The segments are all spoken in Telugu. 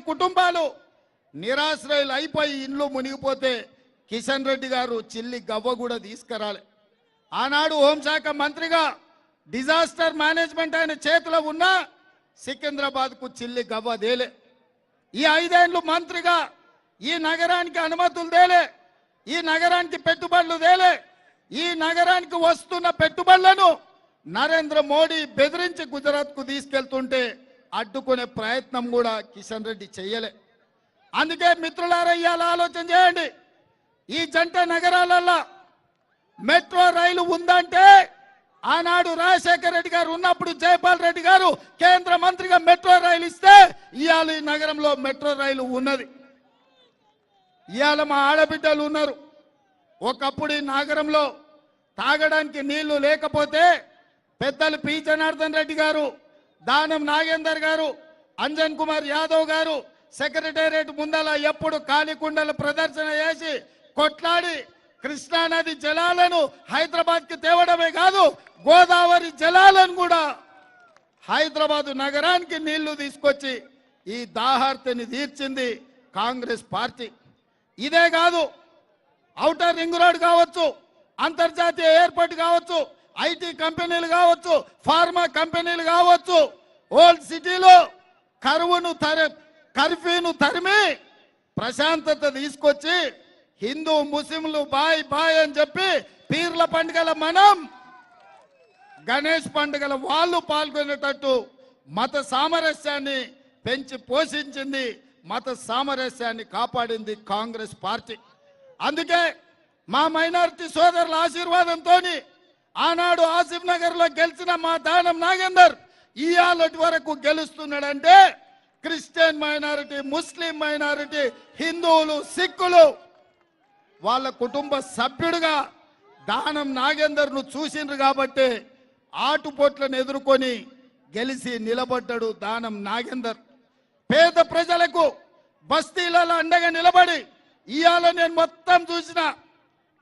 కుటుంబాలు నిరాశ్రయులు అయిపోయి ఇండ్లు మునిగిపోతే కిషన్ రెడ్డి గారు చిల్లి గవ్వ కూడా తీసుకురాలి. ఆనాడు హోంశాఖ మంత్రిగా డిజాస్టర్ మేనేజ్మెంట్ ఆయన చేతిలో ఉన్న సికింద్రాబాద్కు చిల్లి గవ్వ దేలే. ఈ 5 ఏళ్లు మంత్రిగా ఈ నగరానికి అనుమతులు దేలే, ఈ నగరానికి పెట్టుబడులు దేలే. ఈ నగరానికి వస్తున్న పెట్టుబడులను నరేంద్ర మోడీ బెదిరించి గుజరాత్కు తీసుకెళ్తుంటే అడ్డుకునే ప్రయత్నం కూడా కిషన్ రెడ్డి చెయ్యలే. అందుకే మిత్రులారా ఇవాళ ఆలోచన చేయండి. ఈ జంట నగరాలలో మెట్రో రైలు ఉందంటే ఆనాడు రాజశేఖర రెడ్డి గారు ఉన్నప్పుడు జైపాల్ రెడ్డి గారు కేంద్ర మంత్రిగా మెట్రో రైలు ఇస్తే ఇవాళ ఈ నగరంలో మెట్రో రైలు ఉన్నది. ఇవాళ మా ఆడబిడ్డలు ఉన్నారు. ఒకప్పుడు ఈ నగరంలో తాగడానికి నీళ్లు లేకపోతే పెద్దలు పి జనార్దన్ రెడ్డి గారు, దానం నాగేందర్ గారు, అంజన్ కుమార్ యాదవ్ గారు సెక్రటేరియట్ ముందల ఎప్పుడు కాలికుండల ప్రదర్శన చేసి కొట్లాడి కృష్ణానది జలాలను హైదరాబాద్కి తేవడమే కాదు, గోదావరి జలాలను కూడా హైదరాబాద్ నగరానికి నీళ్లు తీసుకొచ్చి ఈ దాహార్తిని తీర్చింది కాంగ్రెస్ పార్టీ. ఇదే కాదు, ఔటర్ రింగ్ రోడ్ కావచ్చు, అంతర్జాతీయ ఎయిర్పోర్ట్ కావచ్చు, ఐటీ కంపెనీలు కావచ్చు, ఫార్మా కంపెనీలు కావచ్చు, ఓల్డ్ సిటీలో కర్ఫ్యూను తరిమి ప్రశాంతత తీసుకొచ్చి హిందూ ముస్లింలు బాయ్ బాయ్ అని చెప్పి పీర్ల పండుగల మనం గణేష్ పండుగల వాళ్ళు పాల్గొనేటట్టు మత సామరస్యాన్ని పెంచి పోషించింది, మత సామరస్యాన్ని కాపాడింది కాంగ్రెస్ పార్టీ. అందుకే మా మైనారిటీ సోదరుల ఆశీర్వాదంతో ఆనాడు ఆసిఫ్ నగర్ లో గెలిచిన మా దానం నాగేందర్ ఇయాలటి వరకు గెలుస్తున్నాడంటే క్రిస్టియన్ మైనారిటీ, ముస్లిం మైనారిటీ, హిందువులు, సిక్కులు వాళ్ళ కుటుంబ సభ్యుడిగా దానం నాగేందర్ను చూసిండ్రు కాబట్టి ఆటుపోట్లను ఎదుర్కొని గెలిచి నిలబడ్డాడు దానం నాగేందర్. పేద ప్రజలకు బస్తీలలో అండగా నిలబడి ఇవాళ నేను మొత్తం చూసిన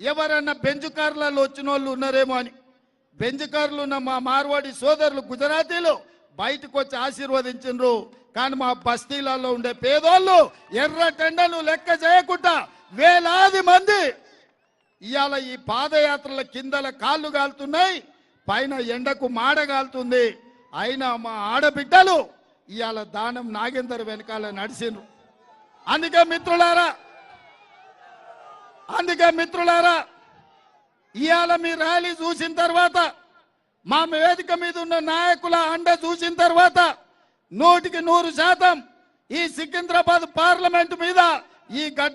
ఎవరన్నా బెంచ్ కార్లలో వచ్చిన వాళ్ళు ఉన్నారేమో అని. బెంచ్ కార్లు ఉన్న మా మార్వాడి సోదరులు గుజరాతీలు బయటకు వచ్చి ఆశీర్వదించిండ్రు. కానీ మా బస్తీలలో ఉండే పేదోళ్ళు ఎర్ర టెండను లెక్క చేయకుండా వేలాది మంది ఇవాళ ఈ పాదయాత్రల కిందల కాళ్ళు కాలుతున్నాయి, పైన ఎండకు మాడ కాలుతుంది. అయినా మా ఆడబిడ్డలు ఇవాళ దానం నాగేందర్ వెనకాల నడిచిండ్రు. అందుకే మిత్రులారా ఇవాళ మీ ర్యాలీ చూసిన తర్వాత, మా వేదిక మీద ఉన్న నాయకుల అండ చూసిన తర్వాత 100% ఈ సికింద్రాబాద్ పార్లమెంట్ మీద ఈ గడ్డ